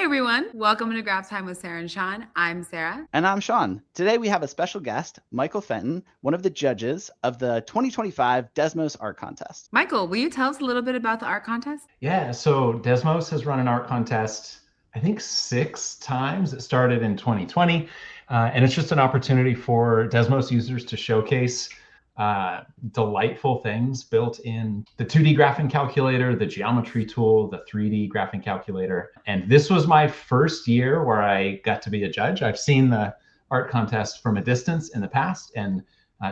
everyone. Welcome to Graph Time with Sara and Sean. I'm Sara. And I'm Sean. Today we have a special guest, Michael Fenton, one of the judges of the 2025 Desmos Art Contest. Michael, will you tell us a little bit about the art contest? Yeah, so Desmos has run an art contest, I think 6 times. It started in 2020, and it's just an opportunity for Desmos users to showcase delightful things built in the 2D graphing calculator, the geometry tool, the 3D graphing calculator. And this was my first year where I got to be a judge. I've seen the art contest from a distance in the past and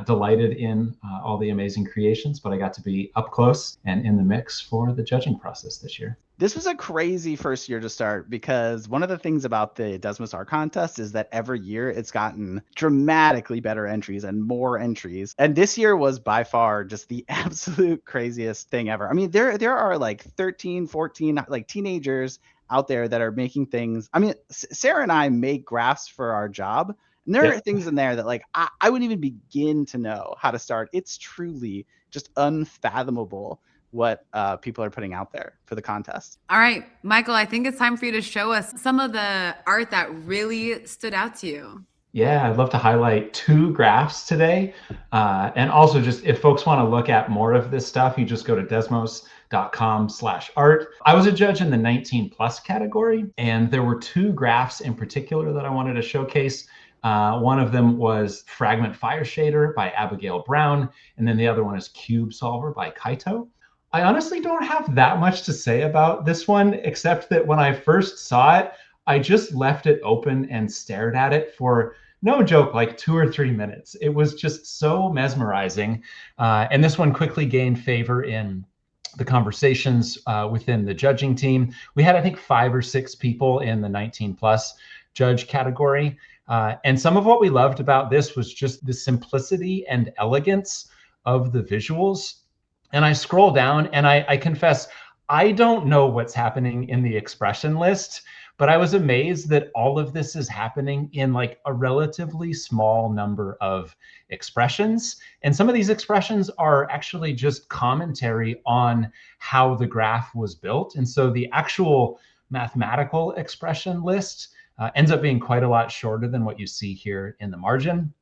delighted in all the amazing creations, but I got to be up close and in the mix for the judging process this year. This was a crazy first year to start because one of the things about the Desmos Art Contest is that every year it's gotten dramatically better entries and more entries. And this year was by far just the absolute craziest thing ever. I mean, there are like 13, 14 like teenagers out there that are making things. I mean, Sara and I make graphs for our job. And there are things in there that like I wouldn't even begin to know how to start. It's truly just unfathomable what people are putting out there for the contest. All right, Michael, I think it's time for you to show us some of the art that really stood out to you. Yeah, I'd love to highlight 2 graphs today. And also just if folks want to look at more of this stuff, you just go to desmos.com/art. I was a judge in the 19 plus category, and there were 2 graphs in particular that I wanted to showcase. One of them was Fragment Fire Shader by Abigail Brown, and then the other one is Cube Solver by Kaito. I honestly don't have that much to say about this one, except that when I first saw it, I just left it open and stared at it for, no joke, like 2 or 3 minutes. It was just so mesmerizing. And this one quickly gained favor in the conversations within the judging team. We had, I think, 5 or 6 people in the 19 plus judge category. And some of what we loved about this was just the simplicity and elegance of the visuals. And I scroll down and I confess, I don't know what's happening in the expression list, but I was amazed that all of this is happening in like a relatively small number of expressions. And some of these expressions are actually just commentary on how the graph was built. And so the actual mathematical expression list ends up being quite a lot shorter than what you see here in the margin.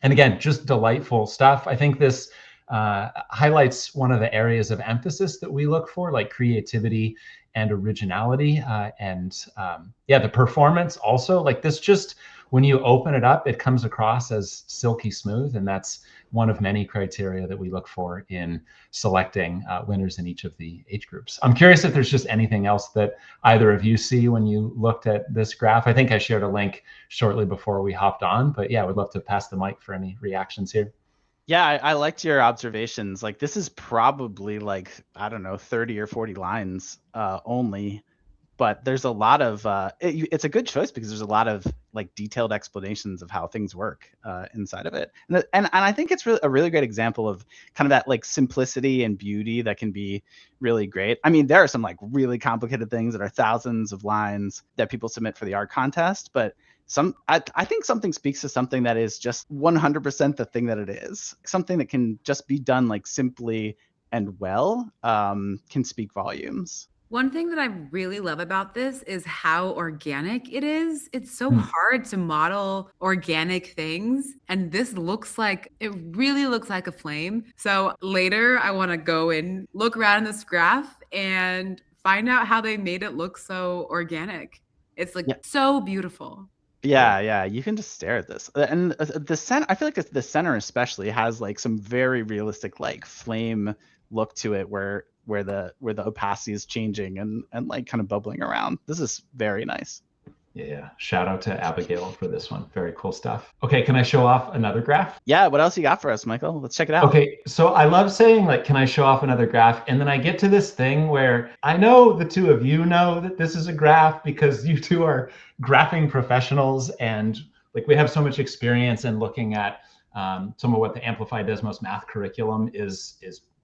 And again, just delightful stuff. I think this highlights one of the areas of emphasis that we look for, like creativity and originality. The performance also, like this just, when you open it up, it comes across as silky smooth. And that's one of many criteria that we look for in selecting winners in each of the age groups. I'm curious if there's just anything else that either of you see when you looked at this graph. I think I shared a link shortly before we hopped on, but yeah, I would love to pass the mic for any reactions here. Yeah, I liked your observations. Like this is probably like, I don't know, 30 or 40 lines only. But there's a lot of it's a good choice because there's a lot of like detailed explanations of how things work inside of it, and I think it's a really great example of kind of that like simplicity and beauty that can be really great. I mean, there are some like really complicated things that are thousands of lines that people submit for the art contest, but I think something speaks to something that is just 100% the thing that it is. Something that can just be done like simply and well can speak volumes. One thing that I really love about this is how organic it is. It's so hard to model organic things. And this looks like, it really looks like a flame. So later I want to go and look around in this graph and find out how they made it look so organic. It's like so beautiful. Yeah, you can just stare at this. And the center, I feel like the center especially has like some very realistic like flame look to it where the opacity is changing and like kind of bubbling around. This is very nice. Yeah, shout out to Abigail for this one. Very cool stuff. Okay, can I show off another graph? Yeah, what else you got for us, Michael? Let's check it out. Okay, so I love saying like, can I show off another graph? And then I get to this thing where I know the 2 of you know that this is a graph because you 2 are graphing professionals, and like we have so much experience in looking at some of what the Amplified Desmos math curriculum is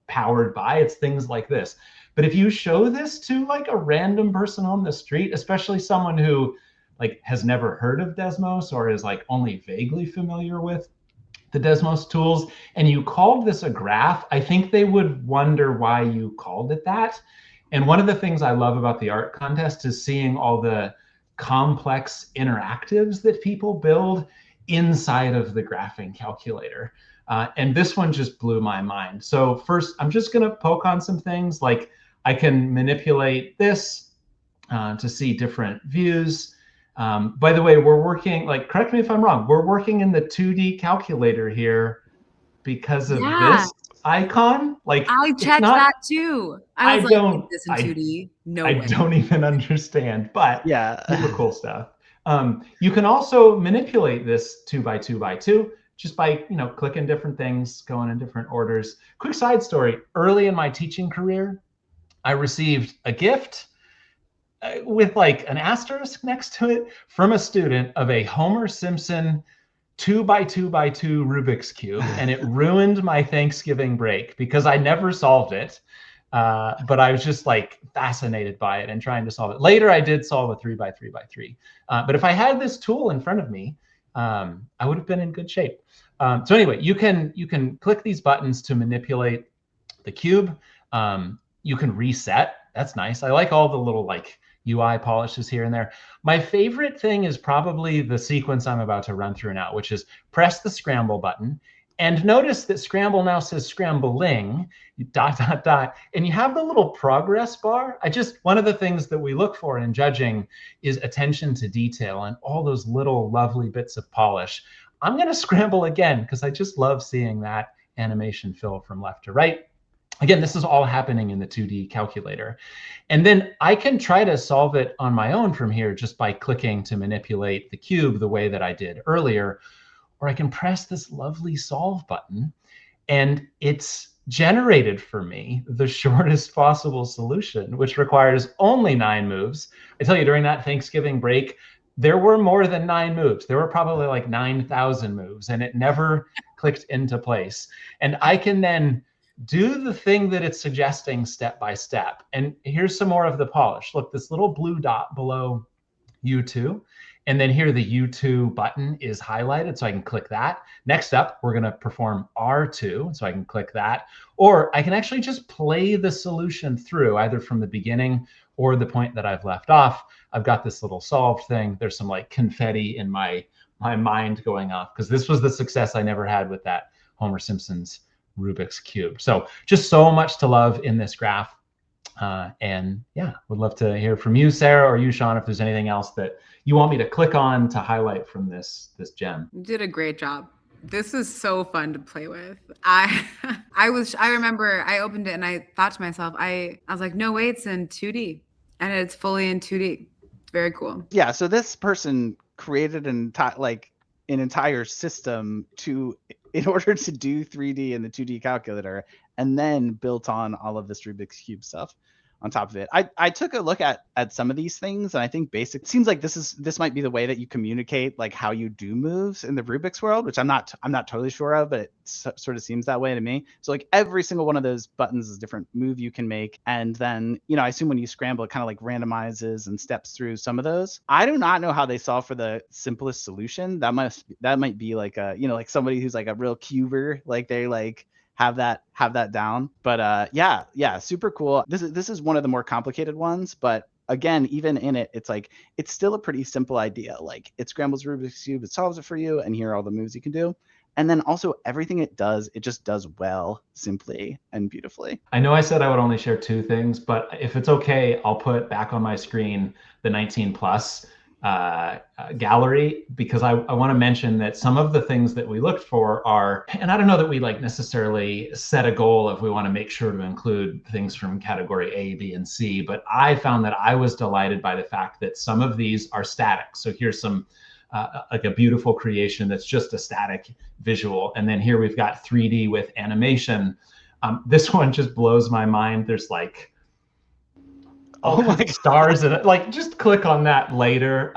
powered by. It's things like this. But if you show this to like a random person on the street, especially someone who like has never heard of Desmos or is like only vaguely familiar with the Desmos tools, and you called this a graph, I think they would wonder why you called it that. And one of the things I love about the art contest is seeing all the complex interactives that people build inside of the graphing calculator. And this one just blew my mind. So first, I'm just going to poke on some things. Like I can manipulate this to see different views. By the way, we're working, like, correct me if I'm wrong, we're working in the 2D calculator here because of Yeah, this icon. Like, I it's checked not, that too. I I was like, is don't, this in 2D? No I way. don't even understand, but Yeah. super cool stuff. You can also manipulate this 2x2x2 just by, clicking different things, going in different orders. Quick side story: early in my teaching career, I received a gift with like an asterisk next to it from a student of a Homer Simpson 2x2x2 Rubik's Cube, and it ruined my Thanksgiving break because I never solved it. But I was just like fascinated by it and trying to solve it. Later, I did solve a 3x3x3. But if I had this tool in front of me, I would have been in good shape. So anyway, you can click these buttons to manipulate the cube. You can reset. That's nice. I like all the little like UI polishes here and there. My favorite thing is probably the sequence I'm about to run through now, which is press the scramble button. And notice that scramble now says scrambling, ... And you have the little progress bar. One of the things that we look for in judging is attention to detail and all those little lovely bits of polish. I'm going to scramble again because I just love seeing that animation fill from left to right. Again, this is all happening in the 2D calculator. And then I can try to solve it on my own from here just by clicking to manipulate the cube the way that I did earlier. Or I can press this lovely solve button and it's generated for me the shortest possible solution, which requires only 9 moves. I tell you, during that Thanksgiving break, there were more than 9 moves. There were probably like 9,000 moves, and it never clicked into place. And I can then do the thing that it's suggesting step by step. And here's some more of the polish. Look, this little blue dot below U2. And then here the U2 button is highlighted, so I can click that. Next up, we're going to perform R2, so I can click that. Or I can actually just play the solution through, either from the beginning or the point that I've left off. I've got this little solved thing. There's some like confetti in my mind going off, because this was the success I never had with that Homer Simpson's Rubik's Cube. So just so much to love in this graph. And yeah, would love to hear from you, Sarah, or you, Sean, if there's anything else that you want me to click on to highlight from this gem. You did a great job. This is so fun to play with. I remember I opened it and I thought to myself, I was like, no way, it's in 2D. And it's fully in 2D. It's very cool. Yeah, so this person created an entire system in order to do 3D in the 2D calculator, and then built on all of this Rubik's Cube stuff on top of it. I took a look at some of these things, and I think it seems like this might be the way that you communicate like how you do moves in the Rubik's world, which I'm not totally sure of, but it sort of seems that way to me. So like every single one of those buttons is a different move you can make, and then I assume when you scramble, it kind of like randomizes and steps through some of those. I do not know how they solve for the simplest solution. That might be like a like somebody who's like a real cuber, like they like have that down. But yeah, super cool. This is one of the more complicated ones, but again, even in it, it's like it's still a pretty simple idea. Like it scrambles Rubik's Cube, it solves it for you, and here are all the moves you can do. And then also everything it just does well, simply and beautifully. I know I said I would only share 2 things, but if it's okay, I'll put back on my screen the 19 plus gallery, because I want to mention that some of the things that we looked for are, and I don't know that we like necessarily set a goal if we want to make sure to include things from category A, B, and C, but I found that I was delighted by the fact that some of these are static. So here's some like a beautiful creation that's just a static visual. And then here we've got 3D with animation. This one just blows my mind. There's like all kinds of stars in it. Like, just click on that later.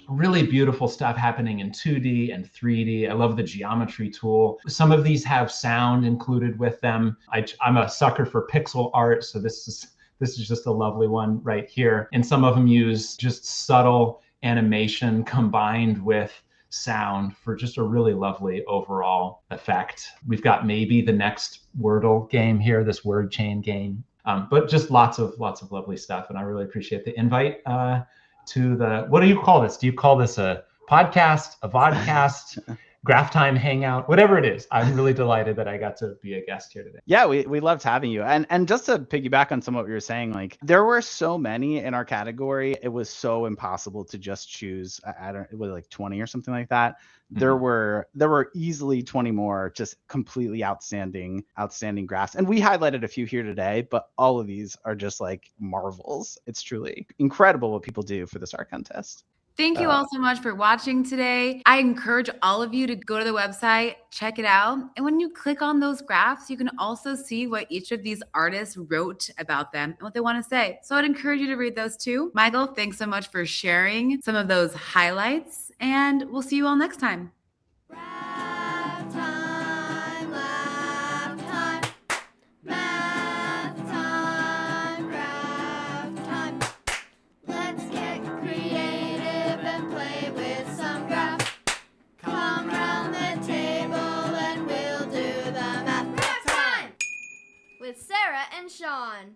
Really beautiful stuff happening in 2D and 3D. I love the geometry tool. Some of these have sound included with them. I'm a sucker for pixel art, so this is just a lovely one right here. And some of them use just subtle animation combined with sound for just a really lovely overall effect. We've got maybe the next Wordle game here, this word chain game. But just lots of lovely stuff, and I really appreciate the invite to the, what do you call this? Do you call this a podcast, a vodcast, graph time hangout, whatever it is? I'm really delighted that I got to be a guest here today. Yeah, we loved having you. And just to piggyback on some of what you were saying, like there were so many in our category, it was so impossible to just choose. I don't, it was like 20 or something like that. There were easily 20 more just completely outstanding graphs. And we highlighted a few here today, but all of these are just like marvels. It's truly incredible what people do for this art contest. Thank you all so much for watching today. I encourage all of you to go to the website, check it out. And when you click on those graphs, you can also see what each of these artists wrote about them and what they want to say. So I'd encourage you to read those too. Michael, thanks so much for sharing some of those highlights, and we'll see you all next time. With Sara and Sean.